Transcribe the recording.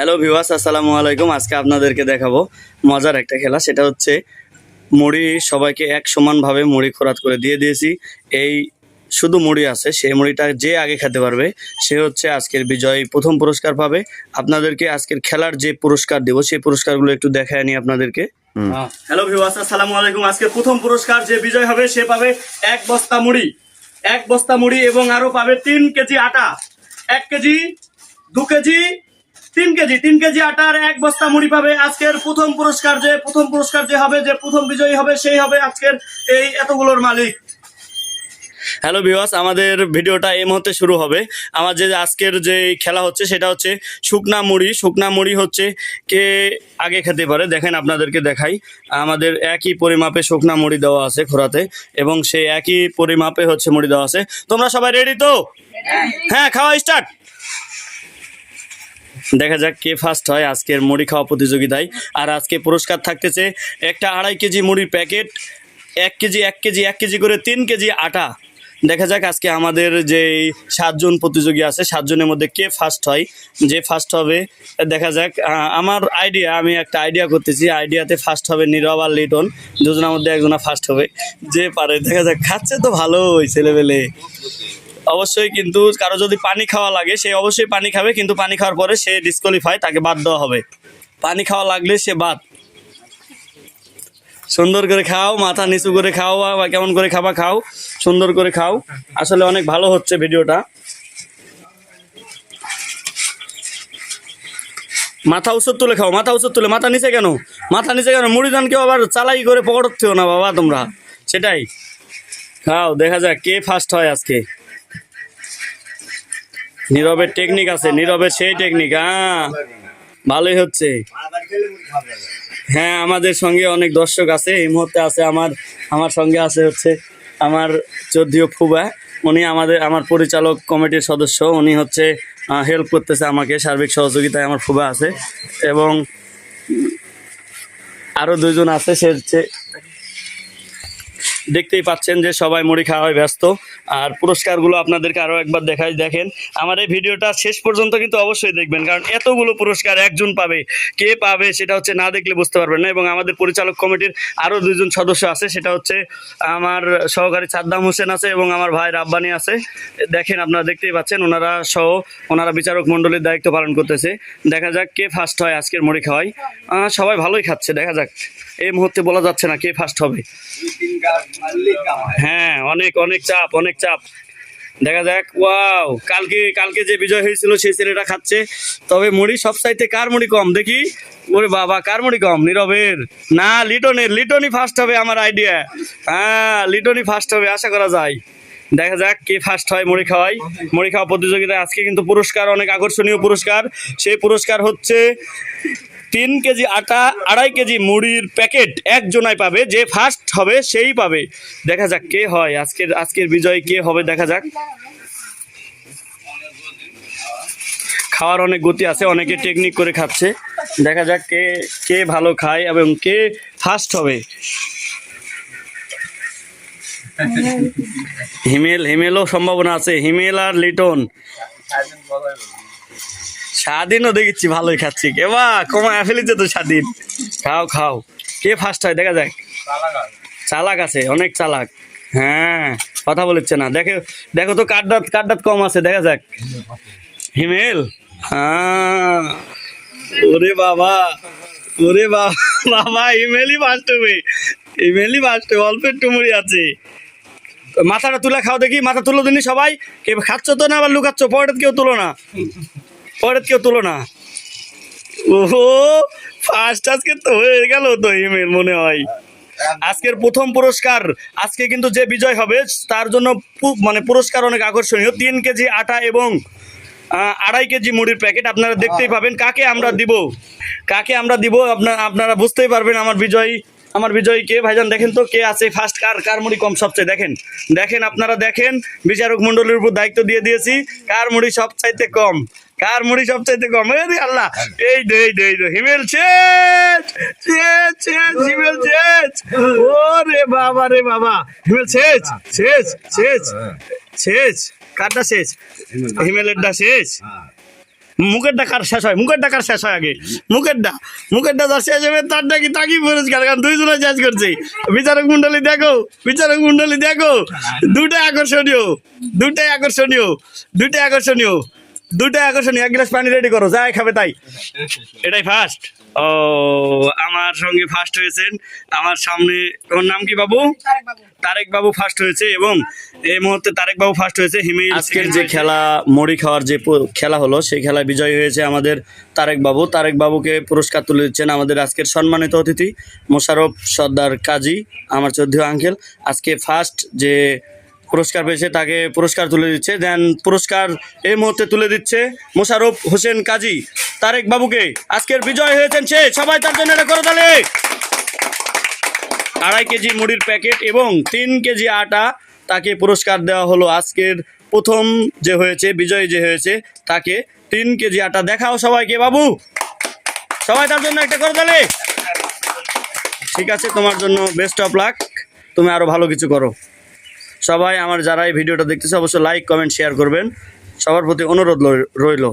Hello viewers, আসসালামু আলাইকুম। আজকে আপনাদেরকে দেখাবো মজার একটা খেলা, সেটা হচ্ছে মুড়ি। সবাইকে এক সমানভাবে মুড়ি খোরাত করে দিয়ে দিয়েছি। এই শুধু মুড়ি আছে, সেই মুড়িটা যে আগে খেতে পারবে সে হচ্ছে আজকের বিজয়ী, প্রথম পুরস্কার পাবে। আপনাদেরকে আজকের খেলার যে পুরস্কার দেব সেই পুরস্কারগুলো একটু দেখায় নি আপনাদেরকে। হ্যালো ভিউয়ার্স, আসসালামু আলাইকুম। আজকে প্রথম পুরস্কার যে বিজয় হবে সে পাবে এক বস্তা মুড়ি, এবং আরো পাবে 3 কেজি আটা, 1 কেজি, 2 কেজি, 3 কেজি আটার এক বস্তা মুড়ি পাবে। আজকের প্রথম পুরস্কার যে হবে, যে প্রথম বিজয়ী হবে সেই হবে আজকের এই এতগুলোর মালিক। হ্যালো ভিউয়ার্স, আমাদের ভিডিওটা এই মুহূর্তে শুরু হবে। আমার যে আজকের যে খেলা হচ্ছে সেটা হচ্ছে শুকনা মুড়ি হচ্ছে কে আগে খেতে পারে। দেখেন, আপনাদেরকে দেখাই। আমাদের একই পরিমাপে শুকনা মুড়ি দেওয়া আছে খোরাতে, এবং সেই একই পরিমাপে হচ্ছে মুড়ি দেওয়া আছে। তোমরা সবাই রেডি তো? হ্যাঁ, খাওয়া স্টার্ট। দেখা যাক কে ফার্স্ট হয় আজকের মুড়ি খাওয়া প্রতিযোগিতায়। আর আজকে পুরস্কার থাকতেছে একটা 2.5 কেজি মুড়ির প্যাকেট, 1 কেজি করে 3 কেজি আটা। দেখা যাক আজকে আমাদের যে 7 জন প্রতিযোগী আছে, 7 জনের মধ্যে কে ফার্স্ট হয়। যে ফার্স্ট হবে দেখা যাক। আমি একটা আইডিয়া করতেছি। আইডিয়াতে ফার্স্ট হবে নীরব আর লিটন, দুজনের মধ্যে একজনা ফার্স্ট হবে যে পারে। দেখা যাক, খাচ্ছে তো ভালোই ছেলেবেলে অবশ্যই, কিন্তু কারো যদি পানি খাওয়া লাগে সে অবশ্যই পানি খাবে, কিন্তু পানি খাওয়ার পরে সে ডিসকোয়ালিফাই, তাকে বাদ দেওয়া হবে। পানি খাওয়া লাগলে সে বাদ। সুন্দর করে খাও, মাথা নিচু করে খাও, বা কেমন করে খাবা খাও, সুন্দর করে খাও। আসলে অনেক ভালো হচ্ছে ভিডিওটা। মাথা উঁচু তুলে খাও, মাথা নিচে কেন, মুড়ি দান কেউ আবার চালাই করে পকড়তেও না বাবা তোমরা, সেটাই খাও। দেখা যাক কে ফার্স্ট হয় আজকে। নীরবের টেকনিক আছে, নীরবের সেই টেকনিক। হ্যাঁ, ভালোই হচ্ছে। হ্যাঁ, আমাদের সঙ্গে অনেক দর্শক আছে এই মুহূর্তে। আছে আমার সঙ্গে আছে হচ্ছে আমার চৌধুরী ফুবা। উনি আমার পরিচালক কমিটির সদস্য। উনি হচ্ছে হেল্প করতেছে আমাকে, সার্বিক সহযোগিতায় আমার ফুবা আছে, এবং আরো 2 জন আছে। সে হচ্ছে, দেখতেই পাচ্ছেন যে সবাই মুড়ি খাওয়ায় ব্যস্ত। আর পুরস্কারগুলো আপনাদেরকে আরও একবার দেখাই। দেখেন, আমার এই ভিডিওটা শেষ পর্যন্ত কিন্তু অবশ্যই দেখবেন, কারণ এতগুলো পুরস্কার একজন পাবে, কে পাবে সেটা হচ্ছে না দেখলে বুঝতে পারবেন না। এবং আমাদের পরিচালক কমিটির আরও 2 জন সদস্য আছে, সেটা হচ্ছে আমার সহকারী সাদ্দাম হোসেন আছে এবং আমার ভাই রাব্বানি আছে। দেখেন, আপনারা দেখতেই পাচ্ছেন, ওনারা বিচারক মণ্ডলীর দায়িত্ব পালন করতেছে। দেখা যাক কে ফার্স্ট হয় আজকের মুড়ি খাওয়াই। সবাই ভালোই খাচ্ছে। দেখা যাক, এই মুহূর্তে বলা যাচ্ছে না কে ফার্স্ট হবে। হ্যাঁ, অনেক চাপ। দেখা যাক। ওয়াও, কালকে যে বিজয় হয়েছিল সেই ছেলেটা খাচ্ছে। তবে মুড়ি সব চাইতে কার মুড়ি কম দেখি? ওরে বাবা, কার মুড়ি কম? নীরবের না লিটনই ফার্স্ট হবে আমার আইডিয়া। হ্যাঁ, লিটনই ফার্স্ট হবে আশা করা যায়। দেখা যাক কে ফার্স্ট হয় মুড়ি খাওয়া প্রতিযোগিতায়। আজকে কিন্তু পুরস্কার অনেক আকর্ষণীয় পুরস্কার। সেই পুরস্কার হচ্ছে 3 কেজি আটা, 2.5 কেজি মুড়ির প্যাকেট একজনাই পাবে। যে ফার্স্ট হবে সেই পাবে। দেখা যাক কে হয় আজকের বিজয় কে হবে। দেখা যাক। খাওয়ার অনেক গতি আছে, অনেকে টেকনিক করে খাচ্ছে। দেখা যাক কে ভালো খায় এবং কে ফার্স্ট হবে। হিমেলও সম্ভাবনা আছে, হিমেল আর লিটন। স্বাধীনও দেখেছি ভালোই খাচ্ছি। কে বা কমায় ফেলিতে তো স্বাধীন। খাও কে ফার্স্ট হয় দেখা যাক। চালাক আছে, অনেক চালাক। হ্যাঁ, কথা বলেছে না। দেখো তো কাঠদাত কম আছে। দেখা যাক। হিমেল। হ্যাঁ, ওরে বাবা হিমেলই ফার্স্ট হবে। অল্প একটু মুড়ি আছে। মাথাটা তুলে খাও দেখি, মাথা তুলো দিনি সবাই। কে খাচ্ছ তো না আবার লুকাচ্ছ? পরের কেউ তুলো না। ওহো, ফার্স্ট আজকে তো হয়ে গেল তো হিমেল মনে হয়। আজকের প্রথম পুরস্কার, আজকে কিন্তু যে বিজয় হবে তার জন্য পুরস্কার অনেক আকর্ষণীয়। 3 কেজি আটা এবং 2.5 কেজি মুড়ির প্যাকেট। আপনারা দেখতেই পাবেন কাকে আমরা দিব। আপনারা বুঝতেই পারবেন আমার বিজয়ী কে। ভাইজান দেখেন তো কে আছে ফার্স্ট, কার মুড়ি কম সবচেয়ে। দেখেন আপনারা দেখেন, বিচারক মণ্ডলীর উপর দায়িত্ব দিয়ে দিয়েছি। কার মুড়ি সবচাইতে কম। আল্লাহ, এই দে হিমেল শেষ। ওরে বাবা হিমেল শেষ। কারটা শেষ? হিমেলেরটা শেষ। মুখের ডাকার শেষ হয়, মুখের ডাকার শেষ হয় আগে, মুখের ডা যার শেষ হবে তার নাকি তাকে পুরস্কার, কারণ দুইজনে শেষ করছে। বিচারক মন্ডলী দেখো, বিচারক মন্ডলী দেখো, দুটাই আকর্ষণীয়, দুটাই আকর্ষণীয়, দুটাই আকর্ষণীয়, দুটাই আকর্ষণীয়। এক গ্লাস পানি রেডি করো, যাই খাবে তাই। এটাই ফার্স্ট। ও আমার সঙ্গে ফার্স্ট হয়েছেন, আমার সামনে। ওর নাম কি বাবু? তারেক বাবু ফার্স্ট হয়েছে, এবং এই মুহূর্তে তারেক বাবু ফার্স্ট হয়েছে। হিমেল আজকের যে খেলা, মুড়ি খাওয়ার যে খেলা হলো, সেই খেলায় বিজয়ী হয়েছে আমাদের তারেক বাবু। তারেক বাবুকে পুরস্কার তুলে দিচ্ছেন আমাদের আজকের সম্মানিত অতিথি মোশাররফ সর্দার কাজী, আমার চৌধুরী আঙ্কেল। আজকে ফার্স্ট যে পুরস্কার পেয়েছে তাকে পুরস্কার তুলে দিচ্ছে। দেন পুরস্কার এই মুহূর্তে তুলে দিচ্ছে মোশাররফ হোসেন কাজী তারেক বাবুকে। আজকের বিজয় হয়েছেন সে, সবাই তার জন্য এটা করে তাহলে। 2.5 কেজি মুড়ির প্যাকেট এবং 3 কেজি আটা, তাকে পুরস্কার দেওয়া হলো। আজকের প্রথম যে হয়েছে, বিজয়ী যে হয়েছে, তাকে 3 কেজি আটা। দেখাও সবাইকে বাবু, সবাই তার জন্য একটা করে তাহলে। ঠিক আছে, তোমার জন্য বেস্ট অফ লাক, তুমি আরো ভালো কিছু করো। সবাই আমার যারা এই ভিডিওটা দেখতেছে অবশ্যই লাইক, কমেন্ট, শেয়ার করবেন। সবার প্রতি অনুরোধ রইল।